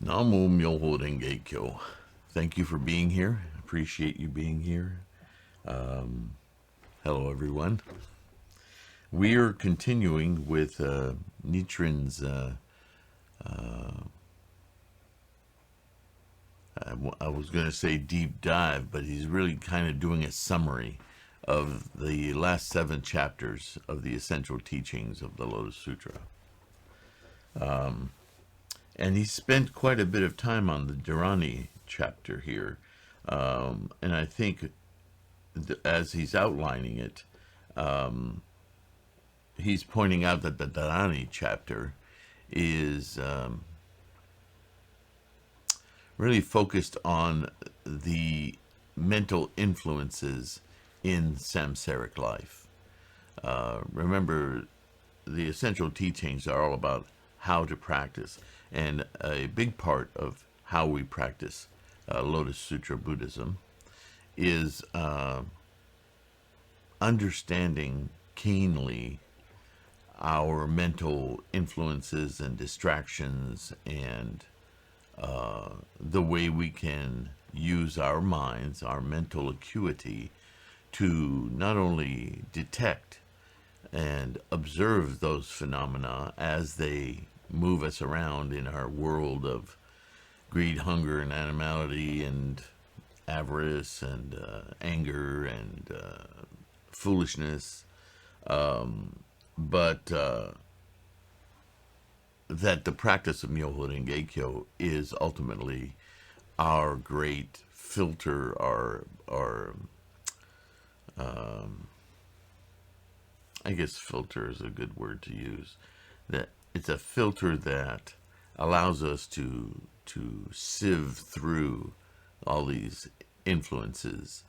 Namo Myoho Renge Kyo. Thank you for being here. Appreciate you being here. Hello, everyone. We are continuing with Nichiren's, I was going to say deep dive, but he's really kind of doing a summary of the last 7 chapters of the essential teachings of the Lotus Sutra. And he spent quite a bit of time on the Dharani chapter here. And I think as he's outlining it, he's pointing out that the Dharani chapter is really focused on the mental influences in samsaric life. Remember, the essential teachings are all about how to practice, and a big part of how we practice Lotus Sutra Buddhism is understanding keenly our mental influences and distractions, and the way we can use our minds, our mental acuity, to not only detect and observe those phenomena as they move us around in our world of greed, hunger, and animality, and avarice, and anger, and foolishness, but that the practice of Myoho Renge Kyo is ultimately our great filter, our I guess filter is a good word to use. That it's a filter that allows us to sieve through all these influences,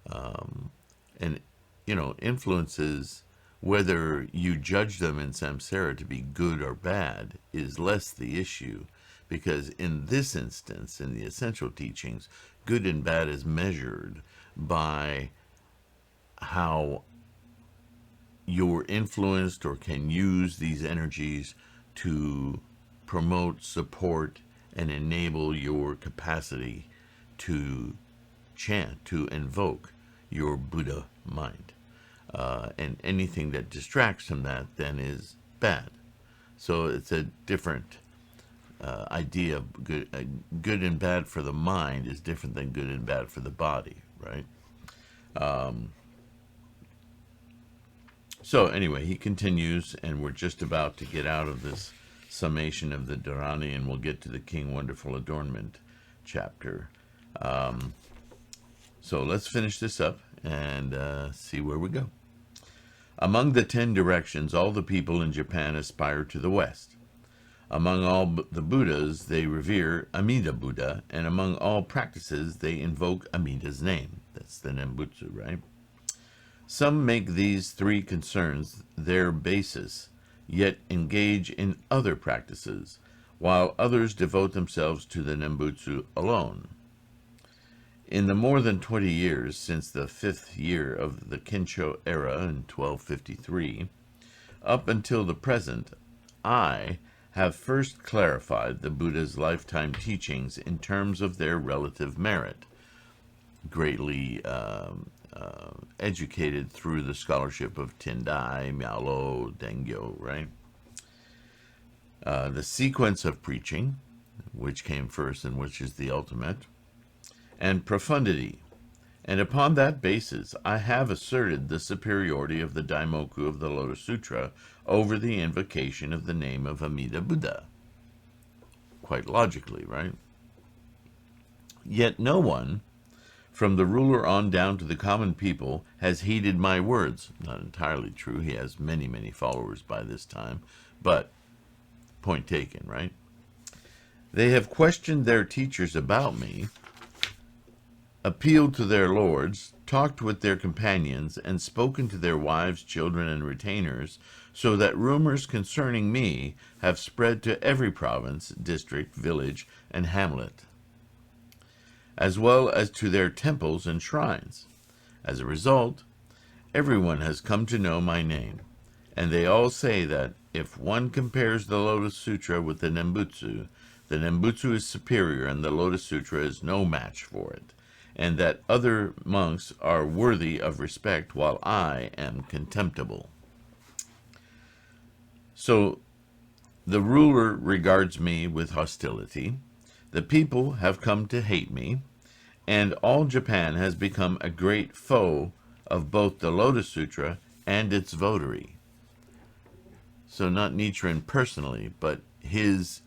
and influences, whether you judge them in samsara to be good or bad, is less the issue, because in this instance, in the essential teachings, good and bad is measured by how you're influenced or can use these energies to promote, support, and enable your capacity to chant, to invoke your Buddha mind. And anything that distracts from that then is bad. So it's a different idea of good and bad for the mind is different than good and bad for the body, right? So anyway, he continues, and we're just about to get out of this summation of the Dharani, and we'll get to the King Wonderful Adornment chapter. So let's finish this up and see where we go. Among the 10 directions, all the people in Japan aspire to the West. Among all the Buddhas, they revere Amida Buddha, and among all practices, they invoke Amida's name. That's the Nembutsu, right? Some make these 3 concerns their basis, yet engage in other practices, while others devote themselves to the Nembutsu alone. In the more than 20 years since the 5th year of the Kensho era in 1253, up until the present, I have first clarified the Buddha's lifetime teachings in terms of their relative merit, greatly educated through the scholarship of Tendai, Mialo, Dengyo, right? The sequence of preaching, which came first and which is the ultimate, and profundity. And upon that basis, I have asserted the superiority of the Daimoku of the Lotus Sutra over the invocation of the name of Amida Buddha. Quite logically, right? Yet no one, from the ruler on down to the common people, has heeded my words. Not entirely true. He has many, many followers by this time. But, point taken, right? They have questioned their teachers about me, appealed to their lords, talked with their companions, and spoken to their wives, children, and retainers, so that rumors concerning me have spread to every province, district, village, and hamlet, as well as to their temples and shrines. As a result, everyone has come to know my name, And they all say that if one compares the Lotus Sutra with the Nembutsu is superior and the Lotus Sutra is no match for it, and that other monks are worthy of respect while I am contemptible. So the ruler regards me with hostility, the people have come to hate me, and all Japan has become a great foe of both the Lotus Sutra and its votary. So not Nichiren personally, but his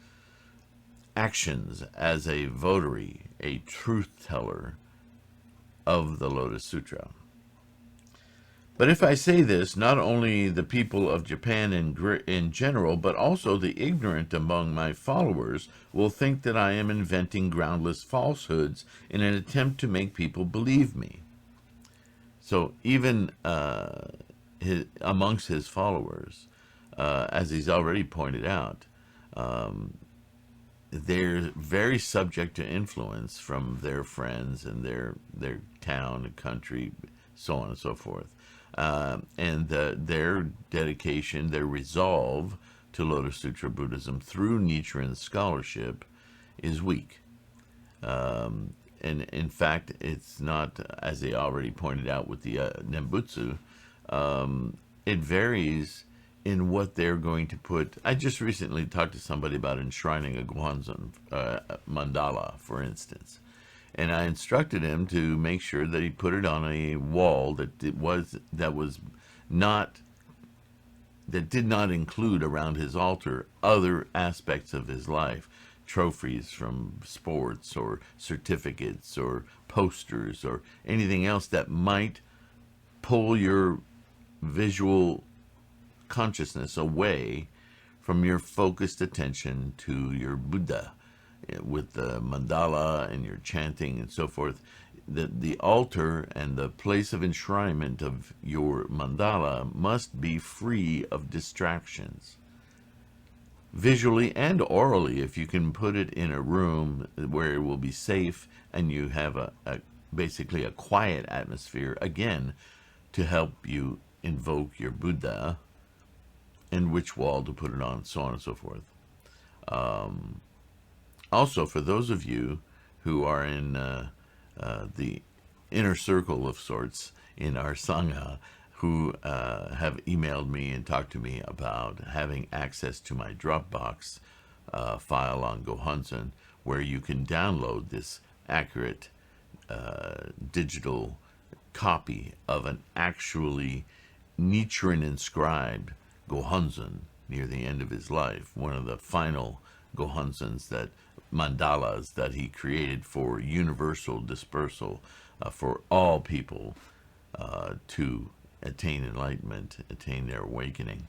actions as a votary, a truth teller of the Lotus Sutra. But if I say this, not only the people of Japan in general, but also the ignorant among my followers will think that I am inventing groundless falsehoods in an attempt to make people believe me. So even amongst his followers, as he's already pointed out, they're very subject to influence from their friends and their town, country, so on and so forth. And their dedication, their resolve to Lotus Sutra Buddhism through Nichiren's scholarship is weak. And in fact, it's not, as they already pointed out with the Nembutsu, it varies in what they're going to put. I just recently talked to somebody about enshrining a Gohonzon mandala, for instance. And I instructed him to make sure that he put it on a wall that did not include around his altar other aspects of his life, trophies from sports or certificates or posters or anything else that might pull your visual consciousness away from your focused attention to your Buddha, with the mandala and your chanting and so forth. The altar and the place of enshrinement of your mandala must be free of distractions, visually and orally. If you can put it in a room where it will be safe and you have basically a quiet atmosphere, again, to help you invoke your Buddha, and which wall to put it on, so on and so forth. Also, for those of you who are in the inner circle of sorts in our Sangha, who have emailed me and talked to me about having access to my Dropbox file on Gohonzon, where you can download this accurate digital copy of an actually Nichiren inscribed Gohonzon near the end of his life, one of the final Gohonzons, that mandalas that he created for universal dispersal, for all people to attain enlightenment, attain their awakening.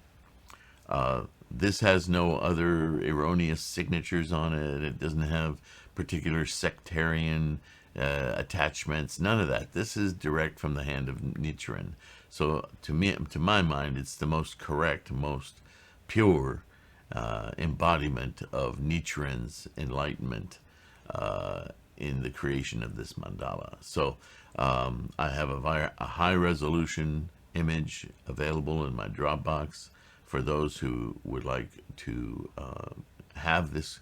This has no other erroneous signatures on it. It doesn't have particular sectarian attachments, none of that. This is direct from the hand of Nichiren. So to my mind, it's the most correct, most pure embodiment of Nichiren's enlightenment in the creation of this mandala. So I have a high resolution image available in my Dropbox for those who would like to have this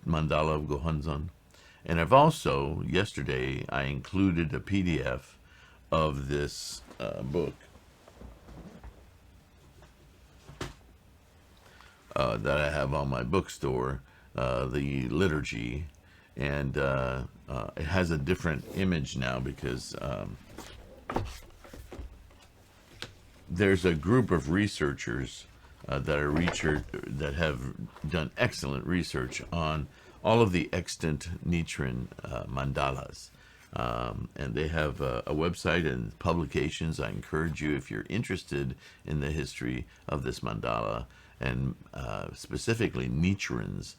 mandala of Gohonzon. And I've also, yesterday, I included a PDF of this book that I have on my bookstore, the liturgy, and it has a different image now because there's a group of researchers that have done excellent research on all of the extant Nichiren mandalas. And they have a website and publications. I encourage you, if you're interested in the history of this mandala, and specifically Nichiren's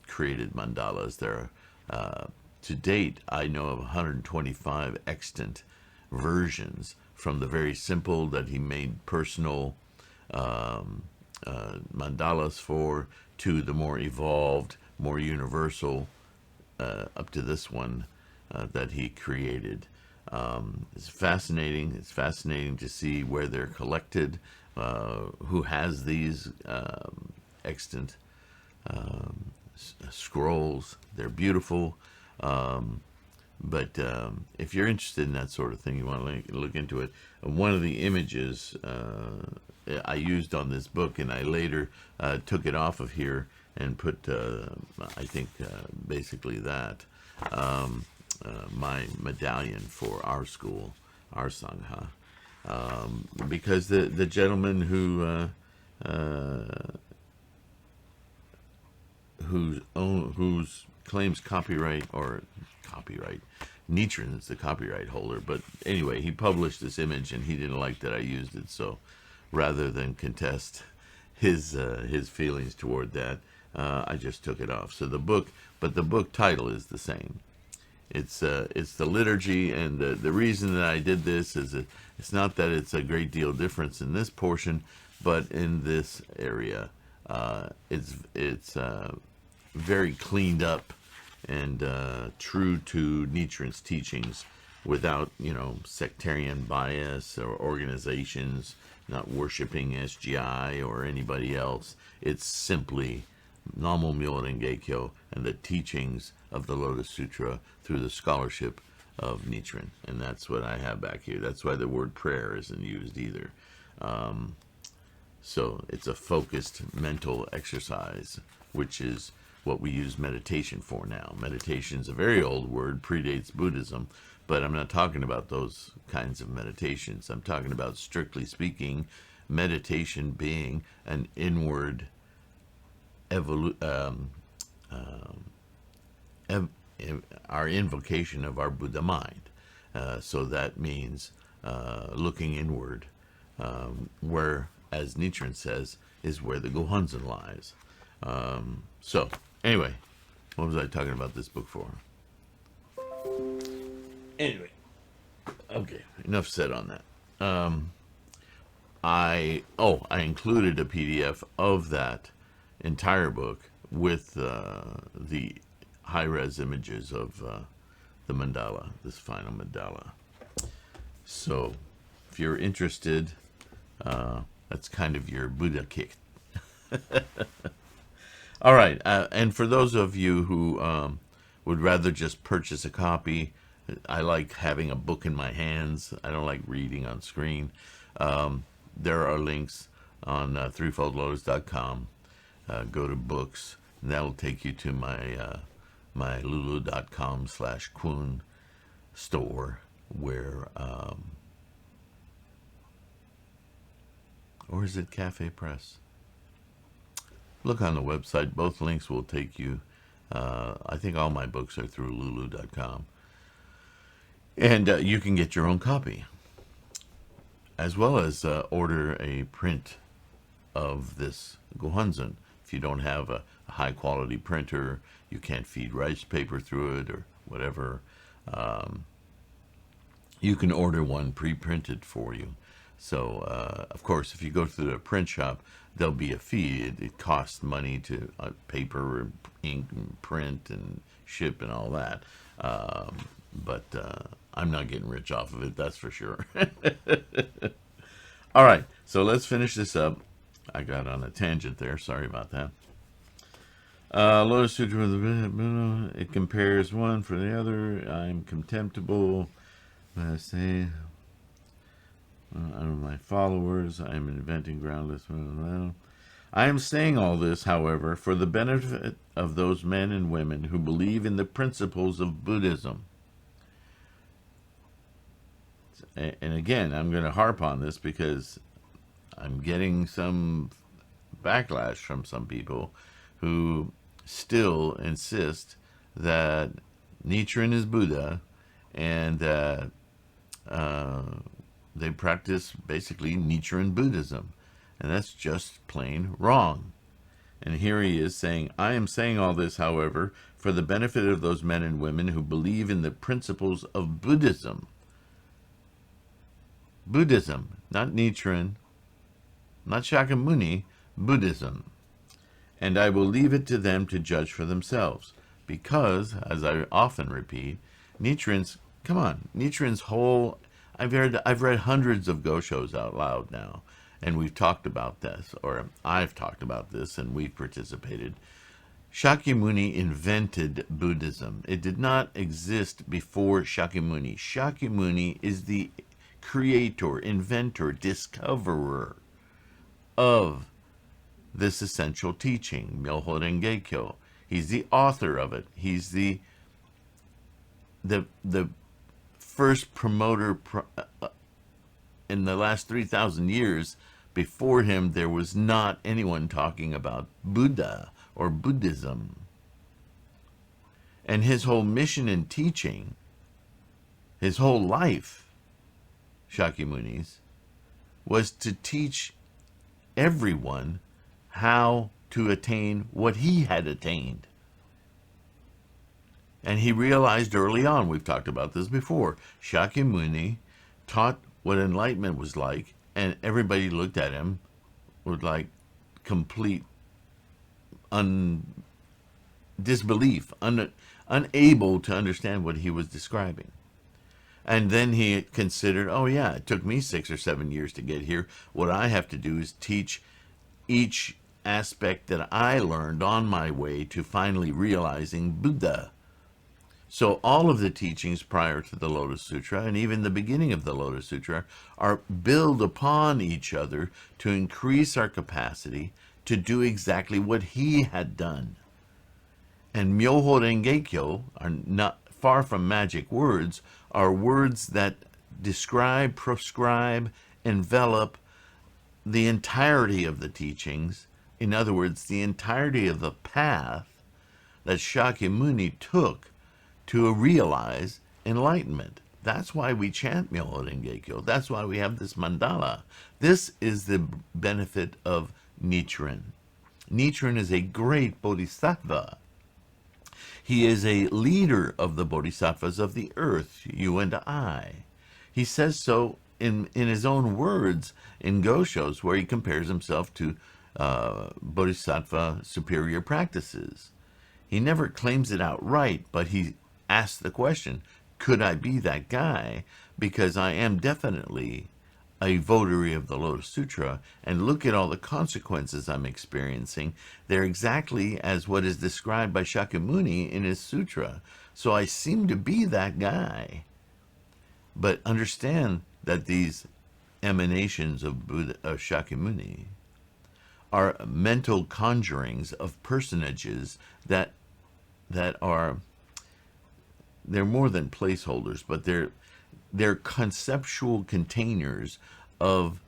created mandalas. There are, to date, I know of 125 extant versions, from the very simple that he made personal mandalas for, to the more evolved, more universal, up to this one that he created. It's fascinating. It's fascinating to see where they're collected, who has these extant scrolls. They're beautiful. But if you're interested in that sort of thing, you want to look into it. One of the images I used on this book, and I later took it off of here and put, I think, basically that, my medallion for our school, our Sangha, because the gentleman whose claims copyright Nichiren's the copyright holder, but anyway, he published this image and he didn't like that I used it, so rather than contest his feelings toward that, I just took it off. So the book title is the same. It's the liturgy, and the reason that I did this is it's not that it's a great deal difference in this portion, but in this area, it's very cleaned up and true to Nichiren's teachings, without sectarian bias or organizations, not worshiping SGI or anybody else. It's simply Namo Myoho Renge-kyo and the teachings of the Lotus Sutra through the scholarship of Nichiren. And that's what I have back here. That's why the word prayer isn't used either. So it's a focused mental exercise, which is what we use meditation for now. Meditation is a very old word, predates Buddhism, but I'm not talking about those kinds of meditations. I'm talking about, strictly speaking, meditation being an inward our invocation of our Buddha mind. So that means looking inward, where, as Nichiren says, is where the Gohonzon lies. So, anyway, what was I talking about this book for? Anyway, okay, enough said on that. I included a PDF of that entire book with the high-res images of the mandala, this final mandala. So, if you're interested, that's kind of your Buddha kick. All right, and for those of you who would rather just purchase a copy, I like having a book in my hands. I don't like reading on screen. There are links on threefoldlotus.com. Go to books, and that'll take you to my lulu.com/Kwun store, where, or is it Cafe Press? Look on the website. Both links will take you. I think all my books are through lulu.com. And you can get your own copy, as well as order a print of this Gohonzon. If you don't have a high-quality printer, you can't feed rice paper through it or whatever, you can order one pre-printed for you. So, of course, if you go to the print shop, there'll be a fee. It costs money to paper and ink and print and ship and all that. But I'm not getting rich off of it, that's for sure. All right, so let's finish this up. I got on a tangent there. Sorry about that. Lotus Sutra, it compares one for the other. I'm contemptible. I say, my followers, I am inventing groundless. I am saying all this, however, for the benefit of those men and women who believe in the principles of Buddhism. And again, I'm going to harp on this because I'm getting some backlash from some people who still insist that Nichiren is Buddha and that they practice basically Nichiren Buddhism. And that's just plain wrong. And here he is saying, I am saying all this, however, for the benefit of those men and women who believe in the principles of Buddhism. Buddhism, not Nichiren, not Shakyamuni, Buddhism. And I will leave it to them to judge for themselves. Because, as I often repeat, Nichiren's whole, I've read hundreds of Goshos out loud now. and we've talked about this, or I've talked about this, and we've participated. Shakyamuni invented Buddhism. It did not exist before Shakyamuni. Shakyamuni is the creator, inventor, discoverer of this essential teaching, Myoho Renge Kyo. He's the author of it. He's the first promoter. In the last 3,000 years, before him, there was not anyone talking about Buddha or Buddhism. And his whole mission and teaching, his whole life, Shakyamuni's, was to teach everyone how to attain what he had attained. And he realized early on, we've talked about this before, Shakyamuni taught what enlightenment was like, and everybody looked at him with like complete disbelief, unable to understand what he was describing. And then he considered, oh yeah, it took me 6 or 7 years to get here. What I have to do is teach each aspect that I learned on my way to finally realizing Buddha. So all of the teachings prior to the Lotus Sutra, and even the beginning of the Lotus Sutra, are build upon each other to increase our capacity to do exactly what he had done. And Myoho Renge Kyo are not far from magic words, are words that describe, prescribe, envelop the entirety of the teachings. In other words, the entirety of the path that Shakyamuni took to realize enlightenment. That's why we chant Myoho Renge Kyo. That's why we have this mandala. This is the benefit of Nichiren. Nichiren is a great bodhisattva. He is a leader of the bodhisattvas of the earth, you and I. He says so in his own words in Goshos, where he compares himself to bodhisattva superior practices. He never claims it outright, but he asks the question, could I be that guy? Because I am definitely a votary of the Lotus Sutra, and look at all the consequences I'm experiencing. They're exactly as what is described by Shakyamuni in his sutra. So I seem to be that guy. But understand that these emanations of Shakyamuni are mental conjurings of personages that are, they're more than placeholders, but they're conceptual containers of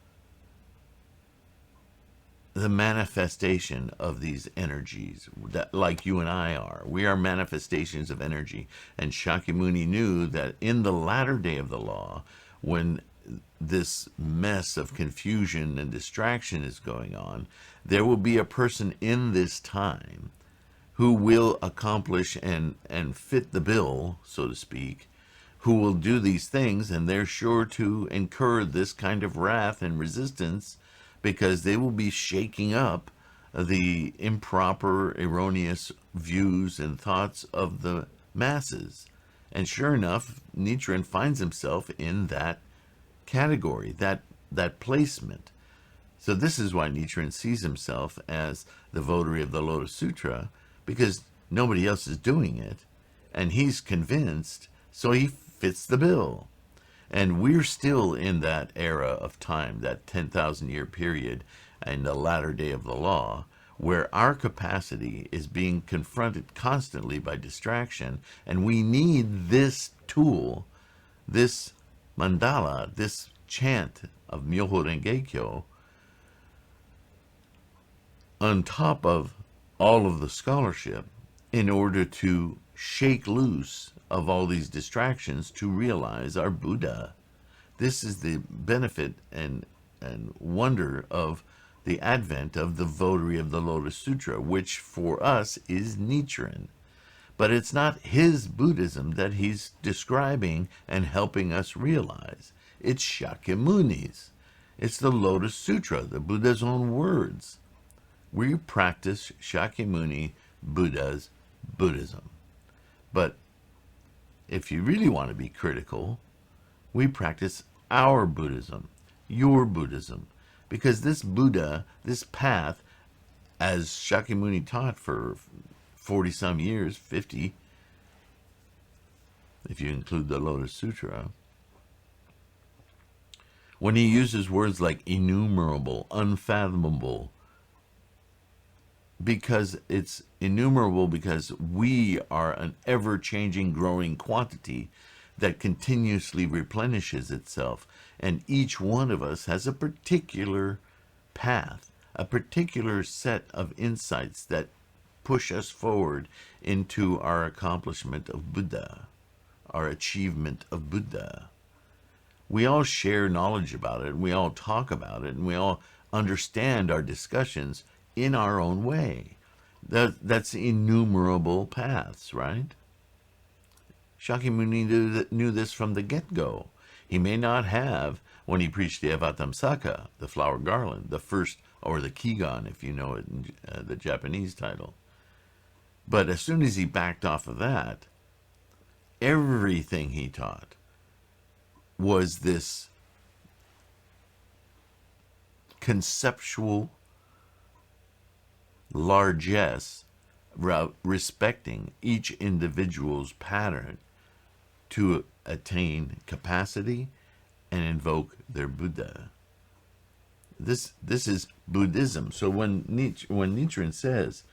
the manifestation of these energies, that, like you and I are. We are manifestations of energy. And Shakyamuni knew that in the latter day of the law, when this mess of confusion and distraction is going on, there will be a person in this time who will accomplish and fit the bill, so to speak, who will do these things, and they're sure to incur this kind of wrath and resistance, because they will be shaking up the improper, erroneous views and thoughts of the masses. And sure enough, Nichiren finds himself in that category, that placement. So this is why Nichiren sees himself as the votary of the Lotus Sutra, because nobody else is doing it, and he's convinced, so he fits the bill. And we're still in that era of time, that 10,000 year period in the latter day of the law, where our capacity is being confronted constantly by distraction, and we need this tool, this mandala, this chant of Myoho Renge Kyo, on top of all of the scholarship, in order to shake loose of all these distractions to realize our Buddha. This is the benefit and wonder of the advent of the votary of the Lotus Sutra, which for us is Nichiren. But it's not his Buddhism that he's describing and helping us realize. It's Shakyamuni's. It's the Lotus Sutra, the Buddha's own words. We practice Shakyamuni Buddha's Buddhism. But if you really want to be critical, we practice our Buddhism, your Buddhism. Because this Buddha, this path, as Shakyamuni taught for 40 some years, 50, if you include the Lotus Sutra, when he uses words like innumerable, unfathomable, because it's innumerable because we are an ever-changing, growing quantity that continuously replenishes itself. And each one of us has a particular path, a particular set of insights that push us forward into our accomplishment of Buddha, our achievement of Buddha. We all share knowledge about it, and we all talk about it, and we all understand our discussions in our own way. That's innumerable paths, right? Shakyamuni knew this from the get-go. He may not have, when he preached the Avatamsaka, the flower garland, the first, or the Kigan, if you know it in the Japanese title. But as soon as he backed off of that, everything he taught was this conceptual largesse, respecting each individual's pattern to attain capacity and invoke their Buddha. This is Buddhism. So when Nichiren says,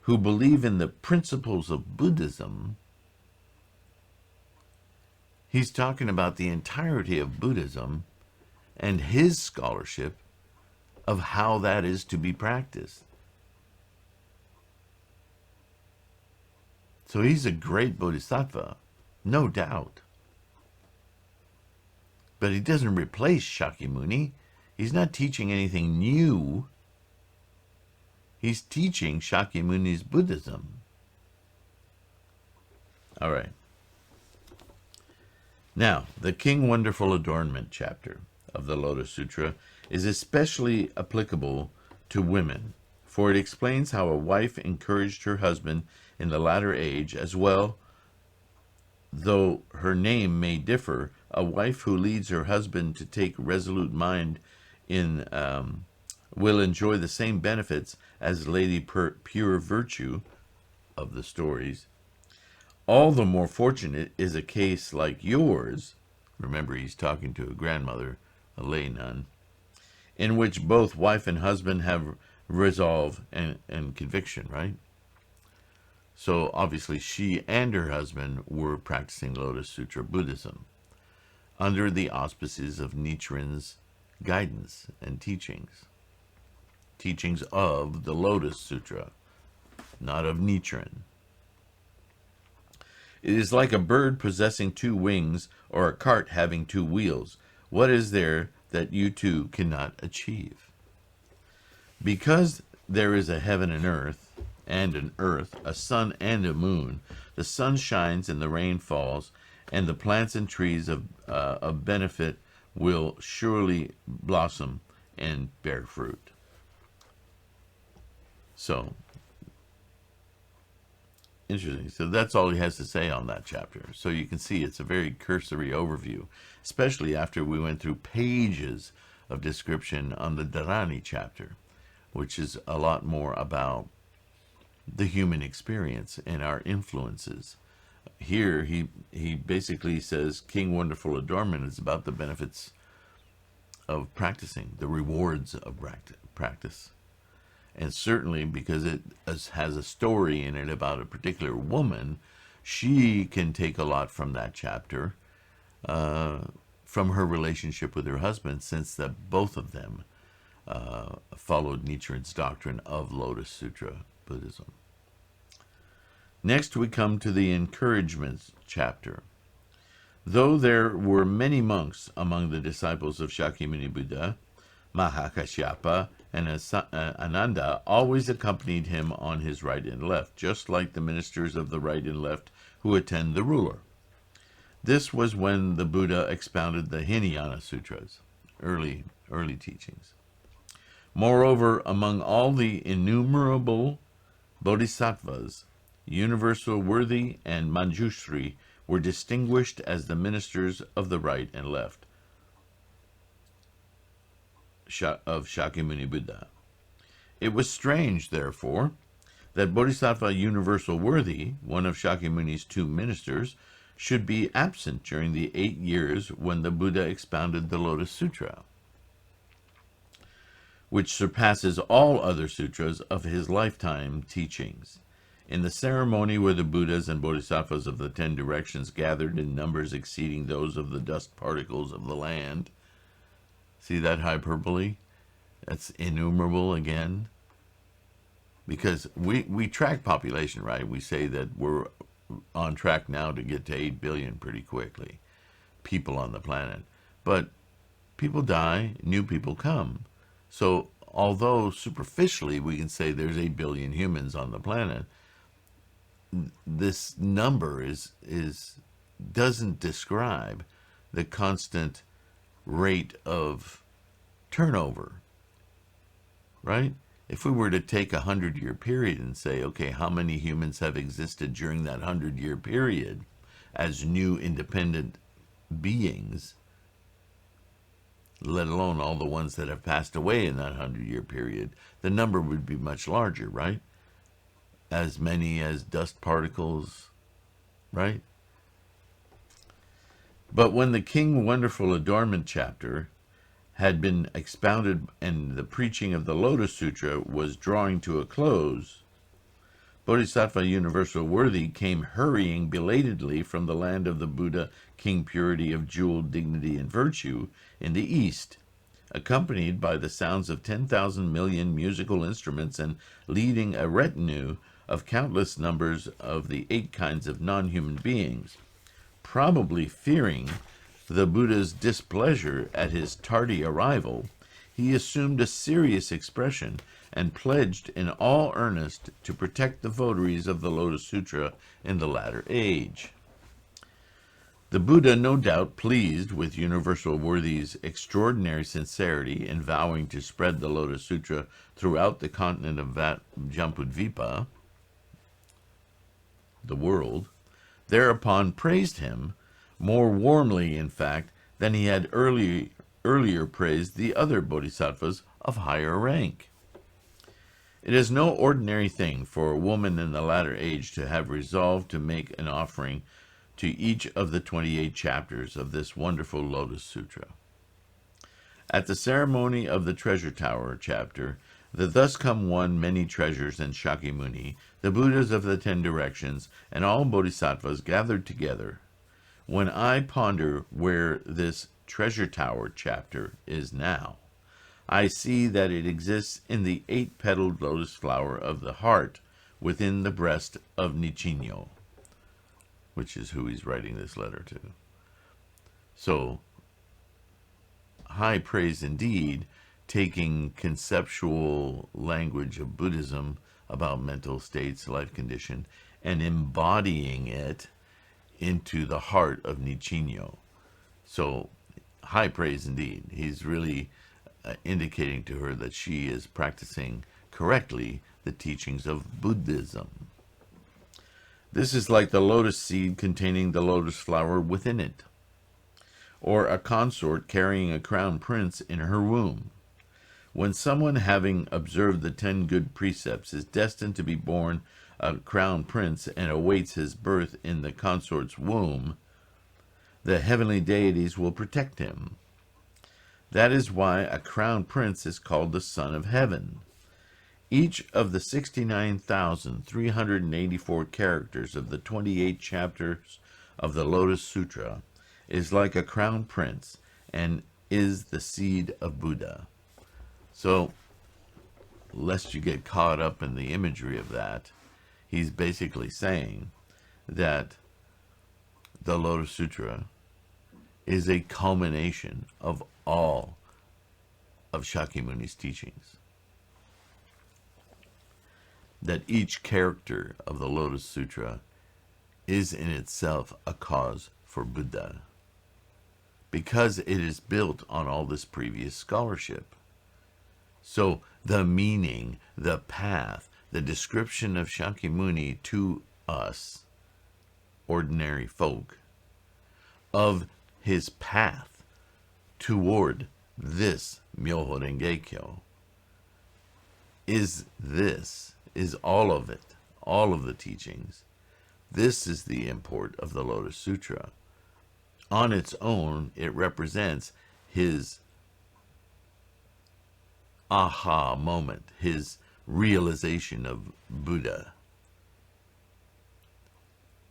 who believe in the principles of Buddhism, he's talking about the entirety of Buddhism and his scholarship of how that is to be practiced. So he's a great bodhisattva, no doubt. But he doesn't replace Shakyamuni. He's not teaching anything new. He's teaching Shakyamuni's Buddhism. All right. Now, the King Wonderful Adornment chapter of the Lotus Sutra is especially applicable to women, for it explains how a wife encouraged her husband in the latter age as well. Though her name may differ, a wife who leads her husband to take resolute mind in will enjoy the same benefits as Lady Pure Virtue of the stories. All the more fortunate is a case like yours, remember he's talking to a grandmother, a lay nun, in which both wife and husband have resolve and conviction, right? So obviously she and her husband were practicing Lotus Sutra Buddhism under the auspices of Nichiren's guidance and teachings of the Lotus Sutra, not of Nichiren. It is like a bird possessing two wings or a cart having two wheels. What is there that you two cannot achieve? Because there is a heaven and an earth, a sun and a moon, the sun shines and the rain falls, and the plants and trees of benefit will surely blossom and bear fruit. So, interesting. So that's all he has to say on that chapter. So you can see it's a very cursory overview, especially after we went through pages of description on the Dharani chapter, which is a lot more about the human experience and our influences. Here he basically says King Wonderful Adornment is about the benefits of practicing, the rewards of practice. And certainly because it has a story in it about a particular woman, she can take a lot from that chapter, from her relationship with her husband, since that both of them followed Nichiren's doctrine of Lotus Sutra Buddhism. Next we come to the encouragements chapter. Though there were many monks among the disciples of Shakyamuni Buddha, Mahakashyapa and Ananda always accompanied him on his right and left, just like the ministers of the right and left who attend the ruler. This was when the Buddha expounded the Hinayana Sutras, early teachings. Moreover, among all the innumerable bodhisattvas, Universal Worthy and Manjushri were distinguished as the ministers of the right and left. of Shakyamuni Buddha. It was strange, therefore, that Bodhisattva Universal Worthy, one of Shakyamuni's 2 ministers, should be absent during the 8 years when the Buddha expounded the Lotus Sutra, which surpasses all other sutras of his lifetime teachings. In the ceremony where the Buddhas and Bodhisattvas of the 10 directions gathered in numbers exceeding those of the dust particles of the land, see that hyperbole? That's innumerable again. Because we track population, right? We say that we're on track now to get to 8 billion pretty quickly, people on the planet. But people die, new people come. So although superficially we can say there's 8 billion humans on the planet, this number doesn't describe the constant rate of turnover, right? If we were to take a 100-year period and say, okay, how many humans have existed during that 100-year period as new independent beings, let alone all the ones that have passed away in that 100-year period, the number would be much larger, right? As many as dust particles, right? But when the King Wonderful Adornment chapter had been expounded and the preaching of the Lotus Sutra was drawing to a close, Bodhisattva Universal Worthy came hurrying belatedly from the land of the Buddha, King Purity of Jeweled Dignity and Virtue, in the East, accompanied by the sounds of 10,000 million musical instruments and leading a retinue of countless numbers of the 8 kinds of non-human beings, probably fearing the Buddha's displeasure at his tardy arrival. He assumed a serious expression and pledged in all earnest to protect the votaries of the Lotus Sutra in the latter age. The Buddha, no doubt pleased with Universal Worthy's extraordinary sincerity in vowing to spread the Lotus Sutra throughout the continent of Jambudvipa, the world, thereupon praised him, more warmly, in fact, than he had earlier praised the other bodhisattvas of higher rank. It is no ordinary thing for a woman in the latter age to have resolved to make an offering to each of the 28 chapters of this wonderful Lotus Sutra. At the ceremony of the Treasure Tower chapter, the Thus Come One Many Treasures and Shakyamuni, the Buddhas of the 10 directions, and all bodhisattvas gathered together. When I ponder where this Treasure Tower chapter is now, I see that it exists in the 8-petaled lotus flower of the heart within the breast of Nichinyo, which is who he's writing this letter to. So, high praise indeed, taking conceptual language of Buddhism about mental states, life condition, and embodying it into the heart of Nichinyo. So, high praise indeed. He's really indicating to her that she is practicing correctly the teachings of Buddhism. This is like the lotus seed containing the lotus flower within it, or a consort carrying a crown prince in her womb. When someone, having observed the 10 good precepts, is destined to be born a crown prince and awaits his birth in the consort's womb, the heavenly deities will protect him. That is why a crown prince is called the son of heaven. Each of the 69,384 characters of the 28 chapters of the Lotus Sutra is like a crown prince and is the seed of Buddha. So, lest you get caught up in the imagery of that, he's basically saying that the Lotus Sutra is a culmination of all of Shakyamuni's teachings. That each character of the Lotus Sutra is in itself a cause for Buddha, because it is built on all this previous scholarship. So the meaning, the path, the description of Shakyamuni to us, ordinary folk, of his path toward this Myoho Renge Kyo is all of it, all of the teachings. This is the import of the Lotus Sutra. On its own, it represents his aha moment, his realization of Buddha.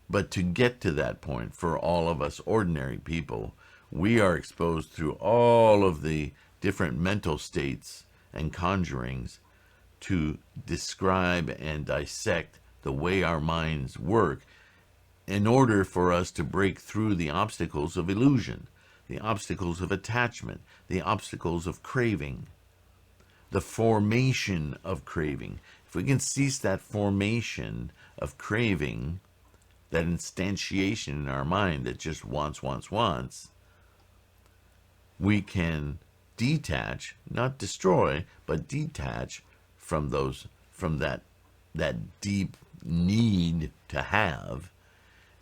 But to get to that point, for all of us ordinary people, we are exposed through all of the different mental states and conjurings to describe and dissect the way our minds work in order for us to break through the obstacles of illusion, the obstacles of attachment, the obstacles of craving, the formation of craving. If we can cease that formation of craving, that instantiation in our mind that just wants, we can detach, not destroy, but detach from that deep need to have,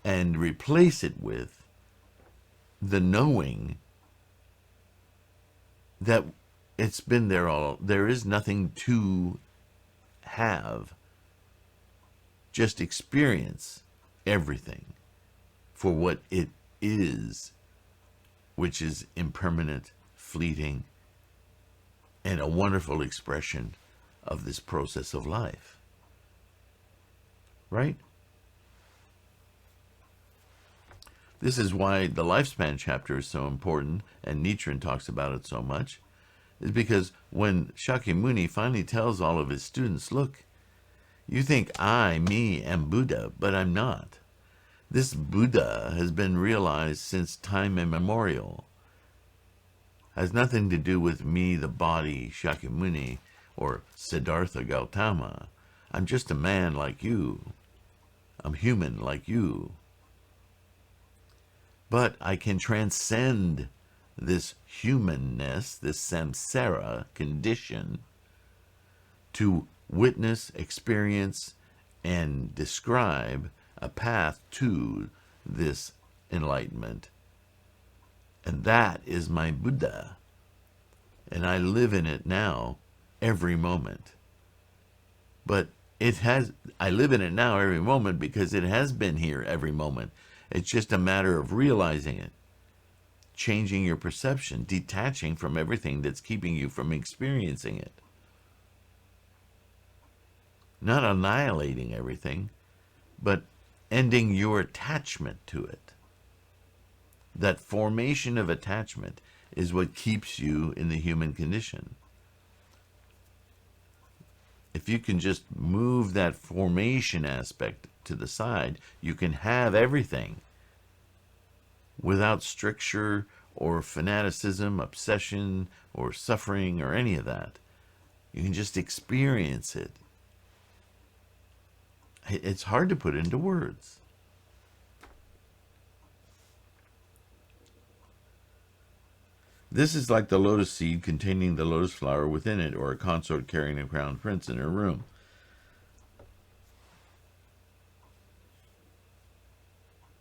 and replace it with the knowing that it's been there all. There is nothing to have. Just experience everything for what it is, which is impermanent, fleeting, and a wonderful expression of this process of life. Right? This is why the lifespan chapter is so important, and Nichiren talks about it so much, is because when Shakyamuni finally tells all of his students, look, you think I, me, am Buddha, but I'm not. This Buddha has been realized since time immemorial. Has nothing to do with me, the body, Shakyamuni, or Siddhartha Gautama. I'm just a man like you. I'm human like you. But I can transcend this humanness, this samsara condition, to witness, experience, and describe a path to this enlightenment. And that is my Buddha. And I live in it now every moment. But I live in it now every moment because it has been here every moment. It's just a matter of realizing it, changing your perception, detaching from everything that's keeping you from experiencing it. Not annihilating everything, but ending your attachment to it. That formation of attachment is what keeps you in the human condition. If you can just move that formation aspect to the side, you can have everything without stricture or fanaticism, obsession, or suffering, or any of that. You can just experience it. It's hard to put into words. This is like the lotus seed containing the lotus flower within it, or a consort carrying a crown prince in her room.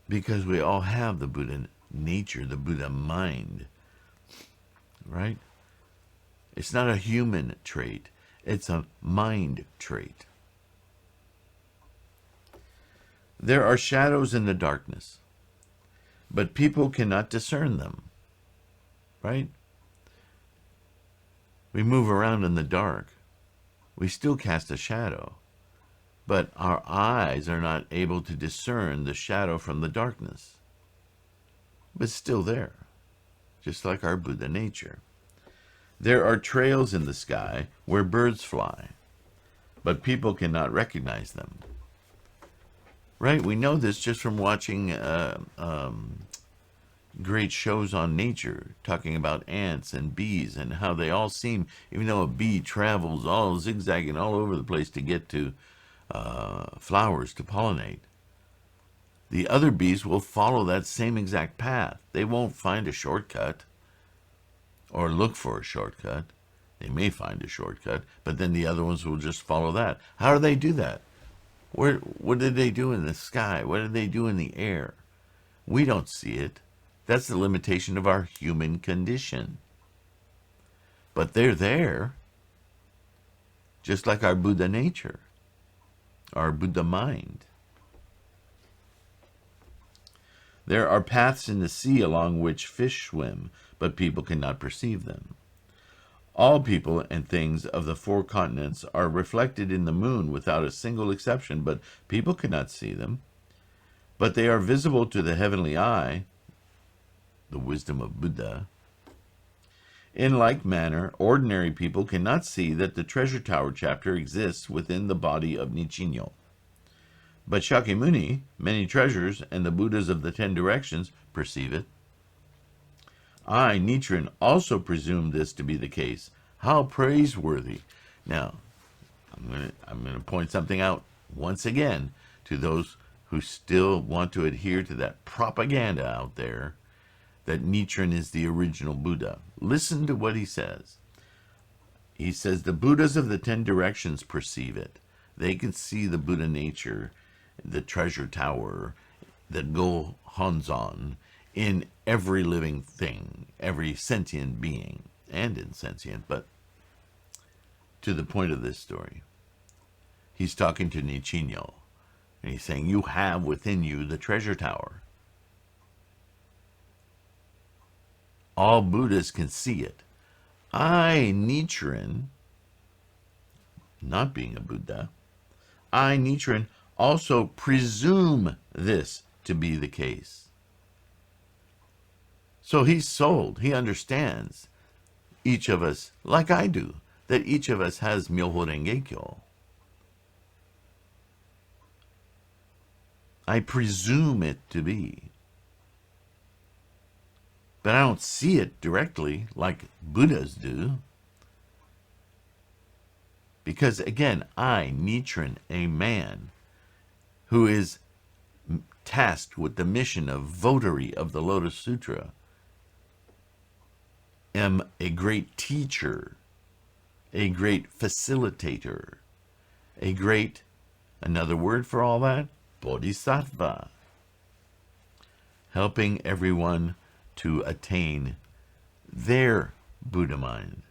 Because we all have the Buddha nature, the Buddha mind, right? It's not a human trait. It's a mind trait. There are shadows in the darkness, but people cannot discern them, right? We move around in the dark. We still cast a shadow, but our eyes are not able to discern the shadow from the darkness. But it's still there, just like our Buddha nature. There are trails in the sky where birds fly, but people cannot recognize them. Right? We know this just from watching great shows on nature, talking about ants and bees and how they all seem, even though a bee travels all zigzagging all over the place to get to flowers to pollinate, the other bees will follow that same exact path. They won't find a shortcut or look for a shortcut. They may find a shortcut, but then the other ones will just follow that. How do they do that? What did they do in the sky? What did they do in the air? We don't see it. That's the limitation of our human condition. but they're there, just like our Buddha nature, our Buddha mind. There are paths in the sea along which fish swim, but people cannot perceive them. All people and things of the 4 continents are reflected in the moon without a single exception, but people cannot see them. But they are visible to the heavenly eye, the wisdom of Buddha. In like manner, ordinary people cannot see that the treasure tower chapter exists within the body of Nichinyo. But Shakyamuni, many treasures, and the Buddhas of the 10 directions perceive it. I, Nichiren, also presume this to be the case. How praiseworthy. Now, I'm going to point something out once again to those who still want to adhere to that propaganda out there that Nichiren is the original Buddha. Listen to what he says. He says the Buddhas of the 10 directions perceive it. They can see the Buddha nature, the treasure tower, the Go Honzon, in every living thing, every sentient being, and insentient, but to the point of this story. He's talking to Nichinyo, and he's saying, you have within you the treasure tower. All Buddhas can see it. I, Nichiren, not being a Buddha, I, Nichiren, also presume this to be the case. So he's sold. He understands, each of us, like I do, that each of us has Myoho Renge Kyo. I presume it to be. But I don't see it directly like Buddhas do. Because again, I, Nichiren, a man who is tasked with the mission of votary of the Lotus Sutra, am a great teacher, a great facilitator, a great, another word for all that, bodhisattva, helping everyone to attain their Buddha mind.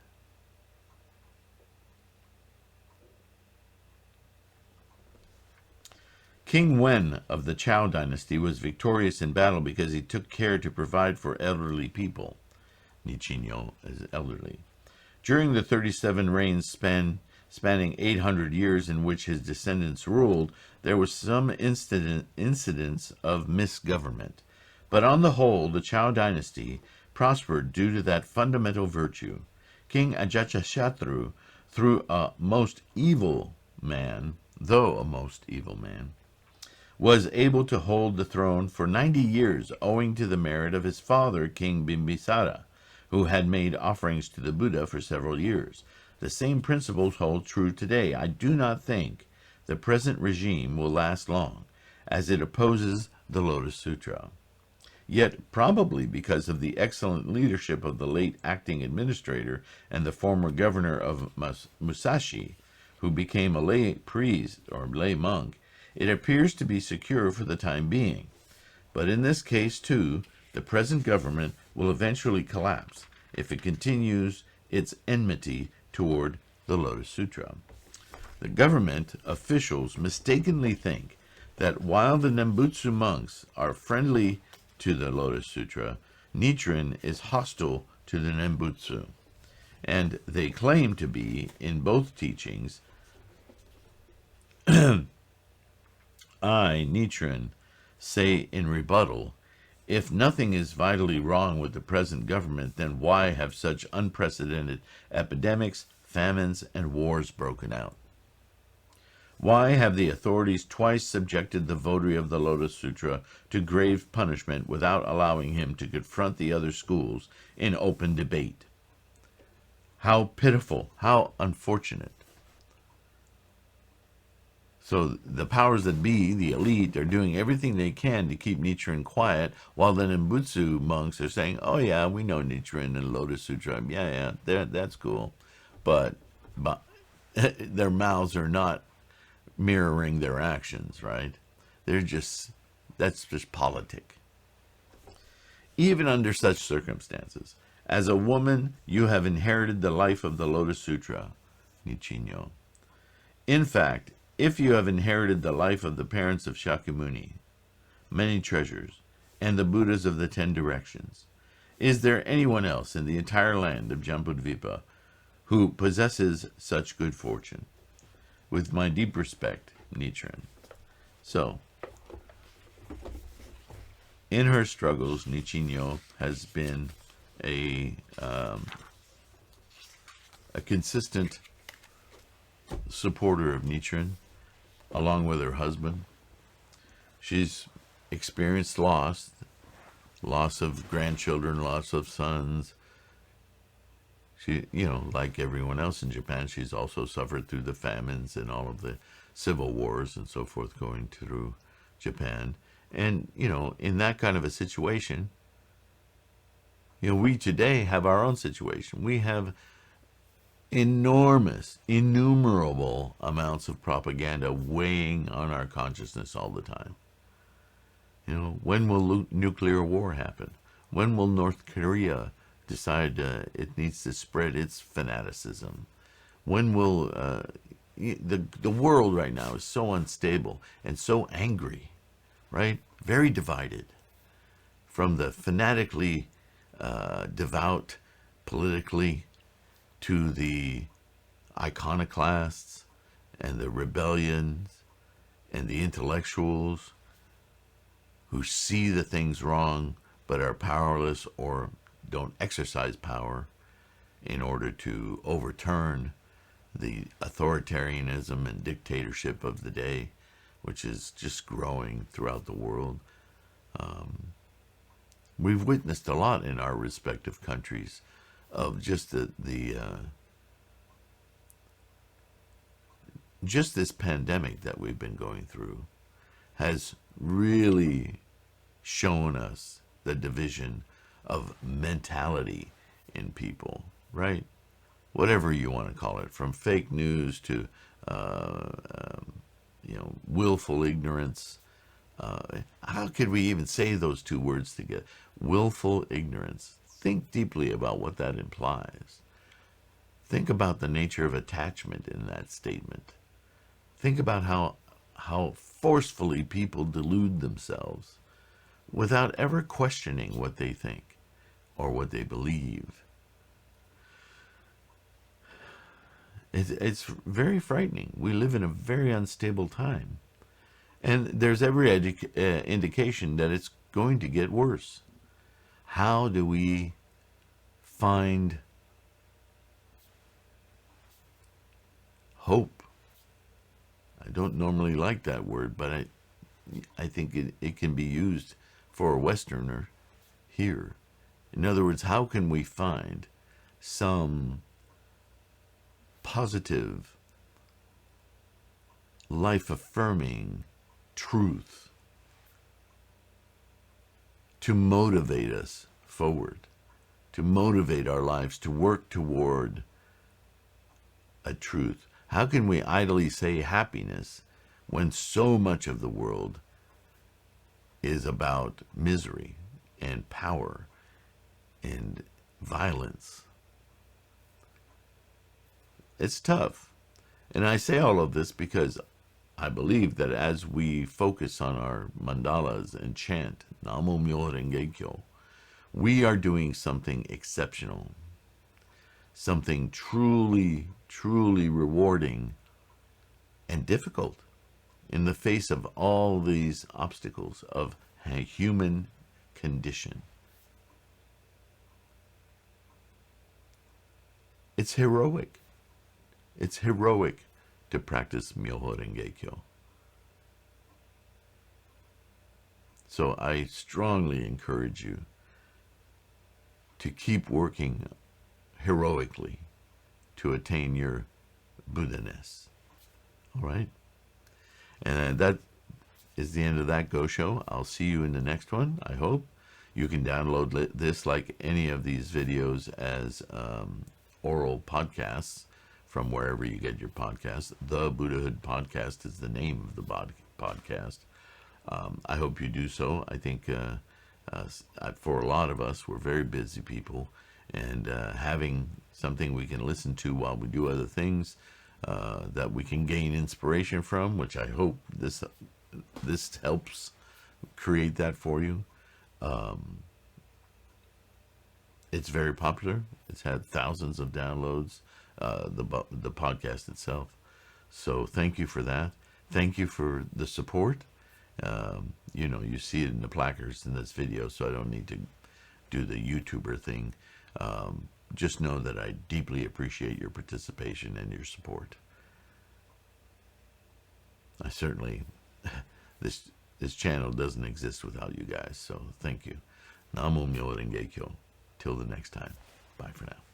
King Wen of the Chao dynasty was victorious in battle because he took care to provide for elderly people. Nichinyo is elderly. During the 37 reigns spanning 800 years in which his descendants ruled, there was some incidents of misgovernment. But on the whole, the Chao dynasty prospered due to that fundamental virtue. King Ajatashatru, though a most evil man, was able to hold the throne for 90 years owing to the merit of his father, King Bimbisara, who had made offerings to the Buddha for several years. The same principles hold true today. I do not think the present regime will last long, as it opposes the Lotus Sutra. Yet, probably because of the excellent leadership of the late acting administrator and the former governor of Musashi, who became a lay priest or lay monk, it appears to be secure for the time being. But in this case, too, the present government will eventually collapse if it continues its enmity toward the Lotus Sutra. The government officials mistakenly think that while the Nembutsu monks are friendly to the Lotus Sutra, Nichiren is hostile to the Nembutsu, and they claim to be, in both teachings, I, Nichiren, say in rebuttal, if nothing is vitally wrong with the present government, then why have such unprecedented epidemics, famines, and wars broken out? Why have the authorities twice subjected the votary of the Lotus Sutra to grave punishment without allowing him to confront the other schools in open debate? How pitiful, how unfortunate. So the powers that be, the elite, are doing everything they can to keep Nichiren quiet, while the Nembutsu monks are saying, oh yeah, we know Nichiren and Lotus Sutra, yeah, that's cool. But their mouths are not mirroring their actions, right? That's just politic. Even under such circumstances, As a woman, you have inherited the life of the Lotus Sutra, Nichinyo. In fact, if you have inherited the life of the parents of Shakyamuni, many treasures, and the Buddhas of the 10 directions, is there anyone else in the entire land of Jambudvipa who possesses such good fortune? With my deep respect, Nichiren. So, in her struggles, Nichinyo has been a consistent supporter of Nichiren, along with her husband. She's experienced loss of grandchildren, loss of sons. She, like everyone else in Japan, she's also suffered through the famines and all of the civil wars and so forth going through Japan. And, in that kind of a situation, we today have our own situation. We have innumerable amounts of propaganda weighing on our consciousness all the time. When will nuclear war happen? When will North Korea decide it needs to spread its fanaticism? When will the world right now is so unstable and so angry, right? Very divided, from the fanatically devout politically to the iconoclasts and the rebellions and the intellectuals who see the things wrong but are powerless or don't exercise power in order to overturn the authoritarianism and dictatorship of the day, which is just growing throughout the world. We've witnessed a lot in our respective countries of just just this pandemic that we've been going through has really shown us the division of mentality in people, right? Whatever you want to call it, from fake news to willful ignorance. How could we even say those two words together? Willful ignorance. Think deeply about what that implies. Think about the nature of attachment in that statement. Think about how forcefully people delude themselves without ever questioning what they think or what they believe. It's very frightening. We live in a very unstable time. And there's every indication that it's going to get worse. How do we find hope? I don't normally like that word, but I think it can be used for a Westerner here. In other words, how can we find some positive, life-affirming truth to motivate us forward, to motivate our lives to work toward a truth? How can we idly say happiness when so much of the world is about misery and power and violence? It's tough. And I say all of this because I believe that as we focus on our mandalas and chant Namo Myoho Renge Kyo, we are doing something exceptional, something truly, truly rewarding and difficult in the face of all these obstacles of a human condition. It's heroic. It's heroic to practice Myoho Renge Kyo. So I strongly encourage you to keep working heroically to attain your Buddha-ness. All right? And that is the end of that Go Show. I'll see you in the next one, I hope. You can download this, like any of these videos, as oral podcasts from wherever you get your podcasts. The Buddhahood Podcast is the name of the podcast. I hope you do so. I think for a lot of us, we're very busy people, and having something we can listen to while we do other things, that we can gain inspiration from, which I hope this helps create that for you. It's very popular. It's had thousands of downloads, the podcast itself. So thank you for that. Thank you for the support. You see it in the placards in this video, so I don't need to do the YouTuber thing. Just know that I deeply appreciate your participation and your support. I certainly, this channel doesn't exist without you guys, so thank you. Namo Myoho Renge Kyo. Till the next time. Bye for now.